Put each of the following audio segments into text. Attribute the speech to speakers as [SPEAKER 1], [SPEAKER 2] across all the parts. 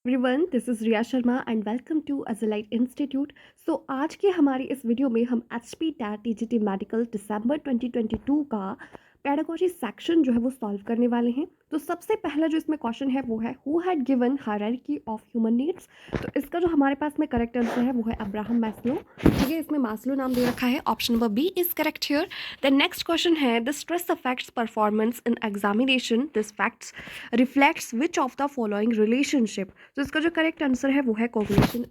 [SPEAKER 1] Everyone, this is Riya Sharma and welcome to अजलाइट institute. So आज के हमारी इस वीडियो में हम एचपी टैट टीजीटी मेडिकल दिसंबर 2022 का पेडागोजी सेक्शन जो है वो सॉल्व करने वाले हैं। तो सबसे पहला जो इसमें क्वेश्चन है वो है who had given hierarchy of human needs. तो इसका जो हमारे पास में करेक्ट आंसर है वो है अब्राहम मैस्लो। ठीक है, इसमें मास्लो नाम दे रखा है। Option number B is correct here. The next question है the stress affects performance in examination, this facts reflects which of the following relationship. तो इसका जो करेक्ट आंसर है वो है कॉग्निशन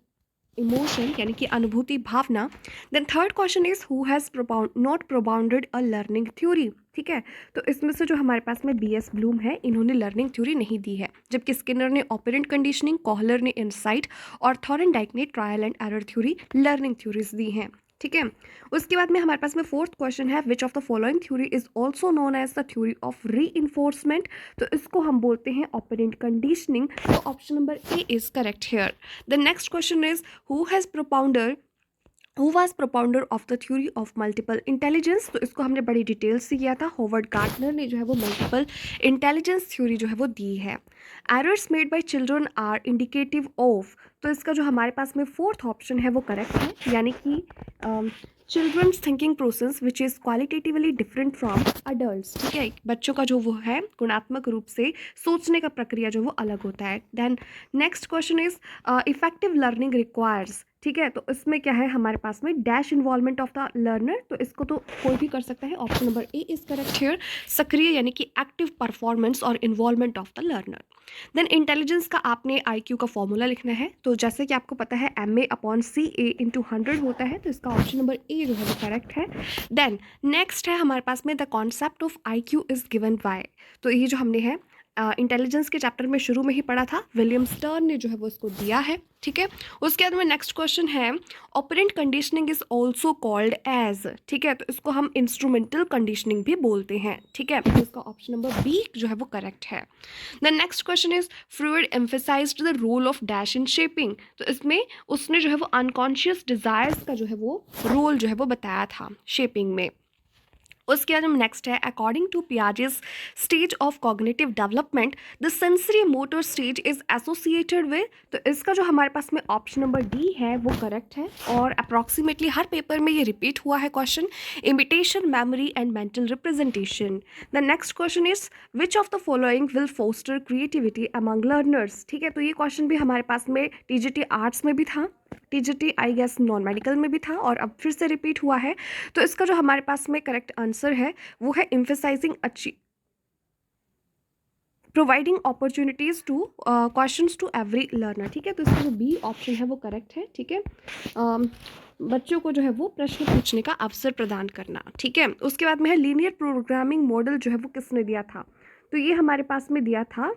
[SPEAKER 1] इमोशन, यानी कि अनुभूति भावना। Then third question is who has not propounded a learning theory. ठीक है, तो इसमें से जो हमारे पास में बी एस ब्लूम है, इन्होंने लर्निंग थ्योरी नहीं दी है, जबकि स्किनर ने ऑपरेंट कंडीशनिंग, कोहलर ने इनसाइट और थॉरनडाइक ने trial and error theory learning theories दी हैं। ठीक है, उसके बाद में हमारे पास में फोर्थ क्वेश्चन है which of the following theory is also known as the theory of reinforcement. तो इसको हम बोलते हैं ऑपरेंट कंडीशनिंग। तो option number A is correct here. The next question is who has propounder who was propounder of the theory of multiple intelligence. तो इसको हमने बड़ी डिटेल से किया था। होवर्ड गार्टनर ने जो है वो मल्टीपल इंटेलिजेंस थ्योरी जो है वो दी है। Errors made by children are indicative of. तो इसका जो हमारे पास में फोर्थ ऑप्शन है वो करेक्ट है, यानी कि children's thinking process which is qualitatively different from adult. ठीक है, बच्चों का जो वो है गुणात्मक रूप से सोचने का प्रक्रिया जो वो अलग होता है। Then next question is effective learning requires. ठीक है, तो इसमें क्या है हमारे पास में dash involvement of the learner. तो इसको तो कोई भी कर सकता है। Option number A is correct here. सक्रिय यानी कि एक्टिव परफॉर्मेंस और involvement of the learner. Then intelligence का आपने IQ का फॉर्मूला लिखना है। तो जैसे कि आपको पता है MA/CA/100 होता है। तो इसका ऑप्शन नंबर ए जो है वो करेक्ट है। देन नेक्स्ट है हमारे पास में the concept of IQ is given by. तो ये जो हमने है इंटेलिजेंस के चैप्टर में शुरू में ही पढ़ा था, विलियम स्टर्न ने जो है वो इसको दिया है। ठीक है, उसके बाद में नेक्स्ट क्वेश्चन है operant conditioning is also called as. ठीक है, तो इसको हम इंस्ट्रूमेंटल कंडीशनिंग भी बोलते हैं। ठीक है, तो इसका ऑप्शन नंबर बी जो है वो करेक्ट है। The next question is Freud emphasized the role of dash in shaping. तो इसमें उसने जो है वो अनकॉन्शियस डिजायर्स का जो है वो रोल जो है वो बताया था शेपिंग में। उसके बाद नेक्स्ट है according to Piaget's stage of cognitive development the sensory motor stage is associated with. तो इसका जो हमारे पास में ऑप्शन नंबर डी है वो करेक्ट है, और अप्रॉक्सीमेटली हर पेपर में ये रिपीट हुआ है question, imitation, memory and mental representation. The next question is which of the following will foster creativity among learners. ठीक है, तो ये क्वेश्चन भी हमारे पास में TGT आर्ट्स में भी था, TGT I guess non medical में भी था, और अब फिर से रिपीट हुआ है। तो इसका जो हमारे पास में करेक्ट आंसर है वो है एम्फेसाइजिंग अच्छी providing opportunities to questions to every learner. ठीक है, तो इसका जो बी ऑप्शन है वो करेक्ट है। ठीक है, बच्चों को जो है वो प्रश्न पूछने का अवसर प्रदान करना। ठीक है, उसके बाद में है लीनियर प्रोग्रामिंग मॉडल जो है वो किसने दिया था। तो ये हमारे पास में दिया था,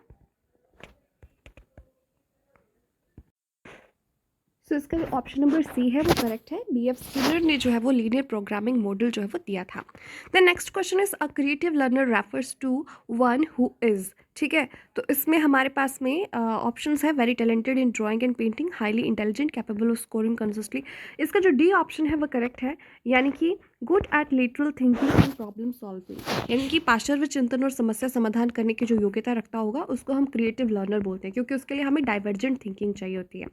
[SPEAKER 1] सो इसका जो ऑप्शन नंबर सी है वो करेक्ट है। BF स्किनर ने जो है वो लीनियर प्रोग्रामिंग मॉडल जो है वो दिया था। The next question is a creative learner refers to one who is. ठीक है, तो इसमें हमारे पास में ऑप्शंस है very talented in drawing and painting, highly intelligent, capable of scoring consistently. इसका जो डी ऑप्शन है वो करेक्ट है, यानी कि good at lateral thinking and problem solving, यानी कि पार्श्व चिंतन और समस्या समाधान करने की जो योग्यता रखता होगा उसको हम क्रिएटिव लर्नर बोलते हैं, क्योंकि उसके लिए हमें डाइवर्जेंट थिंकिंग चाहिए होती है।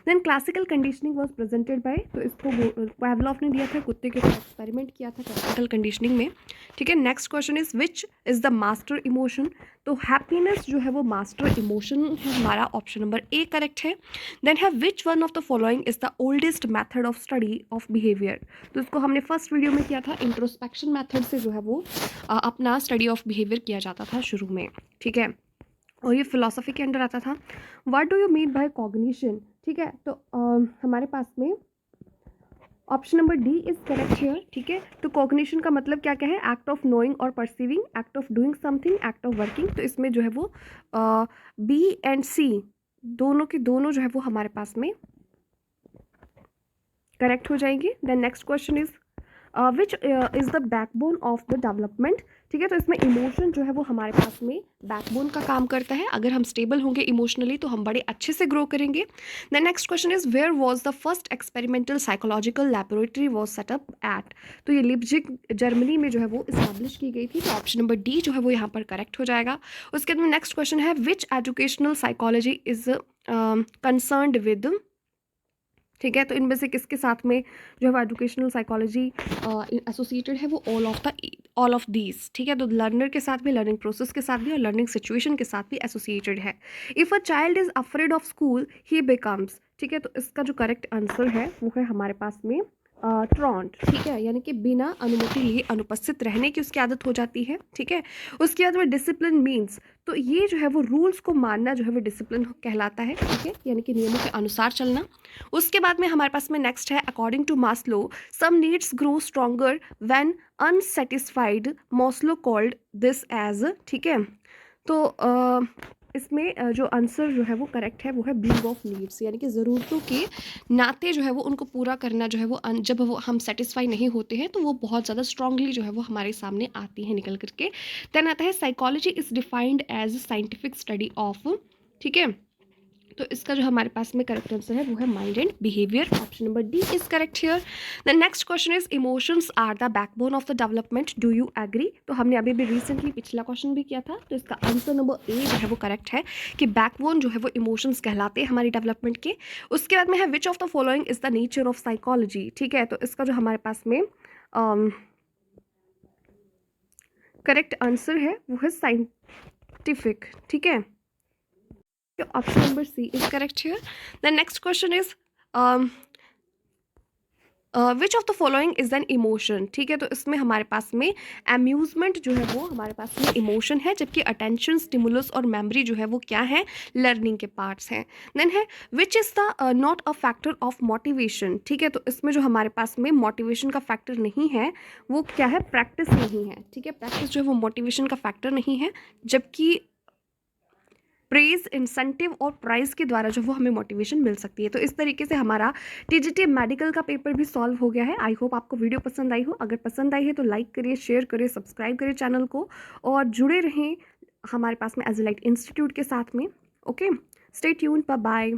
[SPEAKER 1] Then classical conditioning was presented by. तो इसको पैवलॉफ ने दिया था, कुत्ते के साथ एक्सपेरिमेंट किया था क्लासिकल कंडीशनिंग में। ठीक है, next question is which is the master emotion. तो हैप्पीनेस जो है वो मास्टर इमोशन है हमारा। ऑप्शन नंबर ए करेक्ट है। देन है which one of the following is the oldest method of study of behaviour. तो इसको हमने फर्स्ट वीडियो में किया था, इंट्रोस्पेक्शन मेथड से जो है वो अपना स्टडी ऑफ बिहेवियर किया जाता था शुरू में। ठीक है, और ये फिलॉसफी के अंडर आता था। What do you mean by cognition. ठीक है, तो हमारे पास में option number D is correct here. ठीक है, तो कॉग्निशन का मतलब क्या क्या है, एक्ट ऑफ नोइंग और perceiving, act of doing something, act of working. तो इसमें जो है वो बी एंड सी दोनों के दोनों जो है वो हमारे पास में करेक्ट हो जाएंगे। Then next question is which is the backbone of the development. ठीक है, तो इसमें इमोशन जो है वो हमारे पास में बैकबोन का काम करता है। अगर हम स्टेबल होंगे इमोशनली तो हम बड़े अच्छे से ग्रो करेंगे। The next question is where was the first experimental psychological laboratory was set up at. तो ये लिप्जिग जर्मनी में जो है वो इस्टेब्लिश की गई थी। तो ऑप्शन नंबर डी जो है वो यहाँ पर करेक्ट हो जाएगा। उसके बाद नेक्स्ट क्वेश्चन है which educational psychology is concerned with, ठीक है। तो इनमें से किसके साथ में जो है एजुकेशनल साइकोलॉजी एसोसिएटेड है, वो ऑल ऑफ दीज, ठीक है। तो लर्नर के साथ भी, लर्निंग प्रोसेस के साथ भी और लर्निंग सिचुएशन के साथ भी एसोसिएटेड है। If a child is afraid of school he becomes, ठीक है। तो इसका जो करेक्ट आंसर है वो है हमारे पास में ट्रॉन्ट, ठीक है, यानी कि बिना अनुमति लिए अनुपस्थित रहने की उसकी आदत हो जाती है, ठीक है। उसके बाद में डिसिप्लिन मीन्स, तो ये जो है वो रूल्स को मानना जो है वो डिसिप्लिन कहलाता है, ठीक है, यानी कि नियमों के अनुसार चलना। उसके बाद में हमारे पास में नेक्स्ट है according to Maslow some needs grow stronger when unsatisfied, Maslow called this as, ठीक है। तो इसमें जो आंसर जो है वो करेक्ट है वो है बीइंग ऑफ नीड्स, यानी कि ज़रूरतों के नाते जो है वो उनको पूरा करना जो है वो जब वो हम सेटिस्फाई नहीं होते हैं तो वो बहुत ज़्यादा स्ट्रांगली जो है वो हमारे सामने आती है निकल करके। देन आता है psychology is defined as scientific study of, ठीक है। तो इसका जो हमारे पास में करेक्ट आंसर है वो है mind and behaviour, option number D is correct here. The next question is emotions are the backbone of the development, do you agree. तो हमने अभी भी रिसेंटली पिछला क्वेश्चन भी किया था, तो इसका आंसर नंबर ए जो है वो करेक्ट है कि बैकबोन जो है वो इमोशंस कहलाते हैं हमारी डेवलपमेंट के। उसके बाद में है which of the following is the nature of psychology, ठीक है। तो इसका जो हमारे पास में करेक्ट आंसर है वो है साइंटिफिक, ठीक है। Option number C is correct here. The next question is which of the following is an emotion, ठीक है। तो इसमें हमारे पास में अम्यूजमेंट जो है वो हमारे पास में इमोशन है, जबकि अटेंशन, स्टिमुलस और मेमोरी जो है वो क्या है, लर्निंग के पार्ट्स हैं। देन है विच is the not a factor of motivation, ठीक है। तो इसमें जो हमारे पास में मोटिवेशन का फैक्टर नहीं है वो क्या है, प्रैक्टिस नहीं है, ठीक है। प्रैक्टिस जो है वो मोटिवेशन का फैक्टर नहीं है, जबकि प्रेज, इंसेंटिव और प्राइज के द्वारा जो वो हमें मोटिवेशन मिल सकती है। तो इस तरीके से हमारा टीजीटी मेडिकल का पेपर भी सॉल्व हो गया है। आई होप आपको वीडियो पसंद आई हो। अगर पसंद आई है तो लाइक करिए, शेयर करिए, सब्सक्राइब करिए चैनल को और जुड़े रहें हमारे पास में एज लाइट इंस्टीट्यूट के साथ में। Okay, stay tuned, bye bye.